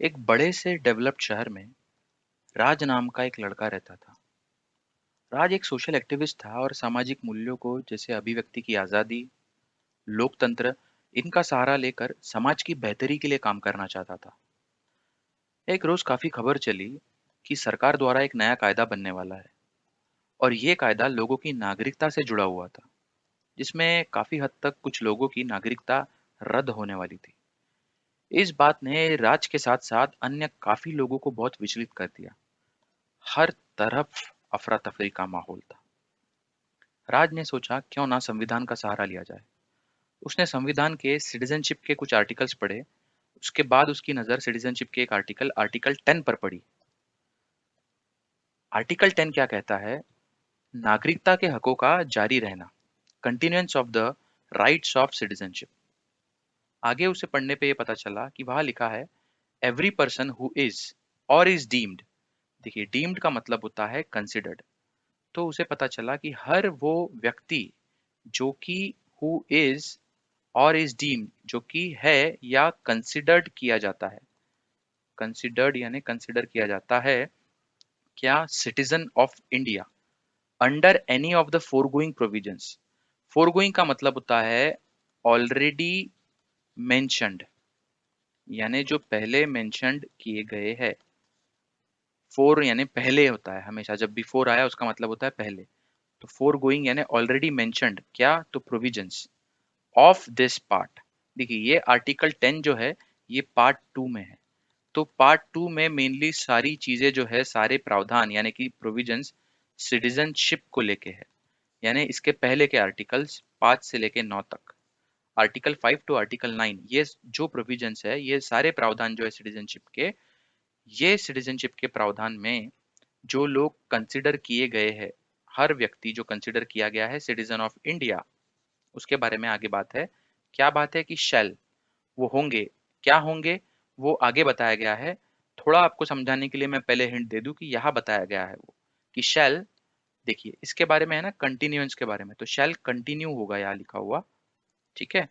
एक बड़े से डेवलप्ड शहर में राज नाम का एक लड़का रहता था। राज एक सोशल एक्टिविस्ट था और सामाजिक मूल्यों को जैसे अभिव्यक्ति की आज़ादी, लोकतंत्र, इनका सहारा लेकर समाज की बेहतरी के लिए काम करना चाहता था। एक रोज काफी खबर चली कि सरकार द्वारा एक नया कायदा बनने वाला है और ये कायदा लोगों की नागरिकता से जुड़ा हुआ था, जिसमें काफी हद तक कुछ लोगों की नागरिकता रद्द होने वाली थी। इस बात ने राज के साथ साथ अन्य काफी लोगों को बहुत विचलित कर दिया। हर तरफ अफरा तफरी का माहौल था। राज ने सोचा क्यों ना संविधान का सहारा लिया जाए। उसने संविधान के सिटीजनशिप के कुछ आर्टिकल्स पढ़े। उसके बाद उसकी नज़र सिटीजनशिप के एक आर्टिकल 10 पर पड़ी। आर्टिकल 10 क्या कहता है? नागरिकता के हकों का जारी रहना, continuance of the rights of citizenship. आगे उसे पढ़ने पे ये पता चला कि वहां लिखा है एवरी पर्सन हु इज और इज डीम्ड। देखिए, डीम्ड का मतलब होता है कंसिडर्ड। तो उसे पता चला कि हर वो व्यक्ति जो कि हु इज और इज डीम्ड, जो कि है या कंसिडर्ड किया जाता है। कंसिडर्ड यानी कंसिडर किया जाता है क्या? Citizen of India under any of the foregoing provisions. Foregoing का मतलब होता है ऑलरेडी मेंशन्ड, यानी जो पहले मेंशन्ड किए गए हैं। फोर यानी पहले होता है, हमेशा जब भी फोर आया उसका मतलब होता है पहले। तो फोर गोइंग यानी ऑलरेडी मेंशन्ड क्या? तो प्रोविजंस ऑफ दिस पार्ट। देखिए, ये आर्टिकल 10 जो है ये पार्ट 2 में है। तो पार्ट 2 में मेनली सारी चीजें जो है, सारे प्रावधान यानी कि प्रोविजंस सिटीजनशिप को लेके है। यानी इसके पहले के आर्टिकल्स 5 से लेके 9 तक, आर्टिकल 5 टू आर्टिकल 9, ये जो प्रोविजंस है, ये सारे प्रावधान जो है सिटीजनशिप के, ये सिटीजनशिप के प्रावधान में जो लोग कंसिडर किए गए हैं, हर व्यक्ति जो कंसिडर किया गया है सिटीजन ऑफ इंडिया, उसके बारे में आगे बात है। क्या बात है कि शैल, वो होंगे। क्या होंगे? वो आगे बताया गया है। थोड़ा आपको समझाने के लिए मैं पहले हिंट दे दूं कि यहाँ बताया गया है वो कि शैल। देखिए, इसके बारे में है ना, कंटिन्यूएंस के बारे में, तो शैल कंटिन्यू होगा यहाँ लिखा हुआ। ठीक है,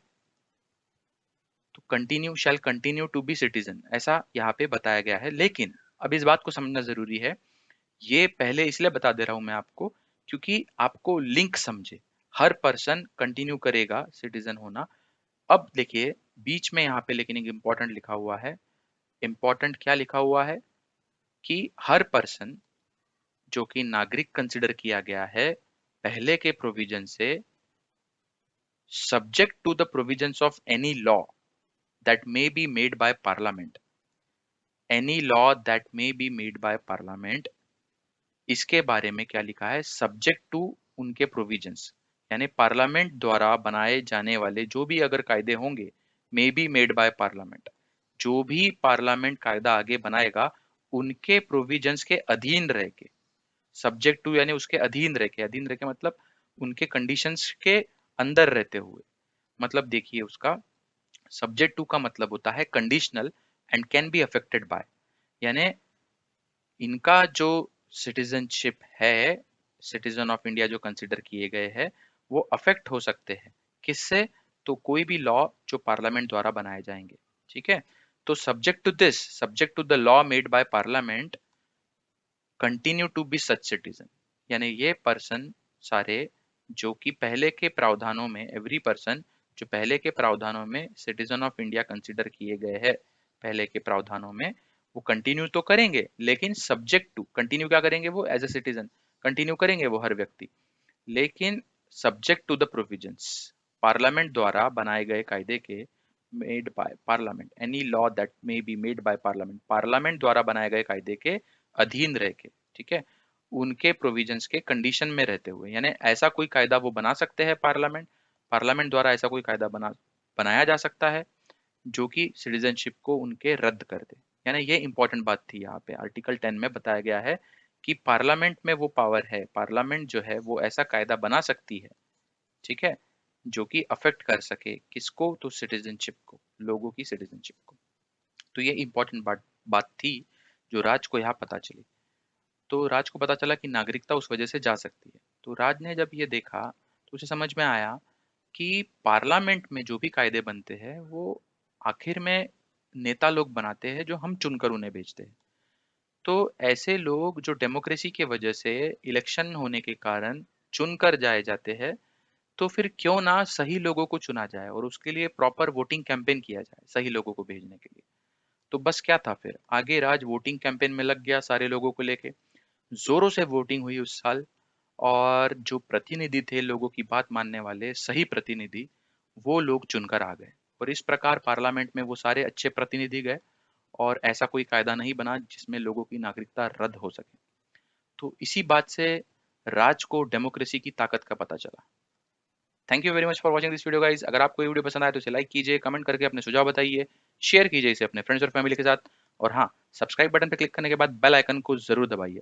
तो continue, shall continue to be citizen, ऐसा यहाँ पे बताया गया है। लेकिन अब इस बात को समझना जरूरी है। ये पहले इसलिए बता दे रहा हूं मैं आपको, क्योंकि आपको लिंक समझे। हर पर्सन कंटिन्यू करेगा सिटीजन होना। अब देखिए, बीच में यहाँ पे लेकिन एक इम्पोर्टेंट लिखा हुआ है। इम्पोर्टेंट क्या लिखा हुआ है? कि हर पर्सन जो कि नागरिक कंसिडर किया गया है पहले के प्रोविजन से, subject to the provisions of any law that may be made by parliament. Any law that may be made by parliament, इसके बारे में क्या लिखा है? सब्जेक्ट टू उनके प्रोविजंस, यानी पार्लियामेंट द्वारा बनाए जाने वाले जो भी अगर कायदे होंगे, may be made by parliament, जो भी पार्लियामेंट कायदा आगे बनाएगा उनके प्रोविजंस के अधीन रह के। सब्जेक्ट टू यानी उसके अधीन रह के, अधीन रह के मतलब उनके कंडीशंस के अंदर रहते हुए। मतलब देखिए, उसका सब्जेक्ट टू का मतलब होता है conditional and can be affected by, यानी इनका जो सिटीजनशिप है, सिटीजन ऑफ इंडिया जो कंसिडर किए गए हैं, वो अफेक्ट हो सकते हैं। किससे? तो कोई भी लॉ जो पार्लियामेंट द्वारा बनाए जाएंगे। ठीक है, तो subject to this, subject to the law made by parliament, continue to be such citizen, यानी ये पर्सन सारे जो कि पहले के प्रावधानों में, एवरी पर्सन जो पहले के प्रावधानों में सिटीजन ऑफ इंडिया कंसिडर किए गए हैं, पहले के प्रावधानों में, वो कंटिन्यू तो करेंगे, लेकिन सब्जेक्ट टू, कंटिन्यू क्या करेंगे? वो एज ए सिटीजन कंटिन्यू करेंगे वो हर व्यक्ति, लेकिन subject to the provisions, parliament द्वारा बनाए गए कायदे के, made by parliament, any law that may be made by parliament, parliament द्वारा बनाए गए कायदे के अधीन रह के। ठीक है, उनके प्रोविजंस के कंडीशन में रहते हुए, यानी ऐसा कोई कायदा वो बना सकते हैं पार्लियामेंट, पार्लियामेंट द्वारा ऐसा कोई कायदा बनाया जा सकता है जो कि सिटीजनशिप को उनके रद्द कर दे। यानी ये इंपॉर्टेंट बात थी, यहाँ पे आर्टिकल 10 में बताया गया है कि पार्लियामेंट में वो पावर है, पार्लियामेंट जो है वो ऐसा कायदा बना सकती है, ठीक है, जो कि अफेक्ट कर सके किसको? तो सिटीजनशिप को, लोगों की सिटीजनशिप को। तो ये इंपॉर्टेंट बात थी जो राज को यहाँ पता चली। तो राज को पता चला कि नागरिकता उस वजह से जा सकती है। तो राज ने जब ये देखा तो उसे समझ में आया कि पार्लियामेंट में जो भी कायदे बनते हैं वो आखिर में नेता लोग बनाते हैं जो हम चुनकर उन्हें भेजते हैं। तो ऐसे लोग जो डेमोक्रेसी के वजह से इलेक्शन होने के कारण चुनकर जाए जाते हैं, तो फिर क्यों ना सही लोगों को चुना जाए और उसके लिए प्रॉपर वोटिंग कैंपेन किया जाए सही लोगों को भेजने के लिए। तो बस क्या था फिर, आगे राज वोटिंग कैंपेन में लग गया सारे लोगों को लेके। जोरों से वोटिंग हुई उस साल, और जो प्रतिनिधि थे लोगों की बात मानने वाले सही प्रतिनिधि, वो लोग चुनकर आ गए। और इस प्रकार पार्लियामेंट में वो सारे अच्छे प्रतिनिधि गए, और ऐसा कोई कायदा नहीं बना जिसमें लोगों की नागरिकता रद्द हो सके। तो इसी बात से राज को डेमोक्रेसी की ताकत का पता चला। Thank you very much for watching this video guys. अगर आपको ये वीडियो पसंद आए तो इसे लाइक कीजिए, कमेंट करके अपने सुझाव बताइए, शेयर कीजिए इसे अपने फ्रेंड्स और फैमिली के साथ, और हाँ, सब्सक्राइब बटन पर क्लिक करने के बाद बेल आइकन को जरूर दबाइए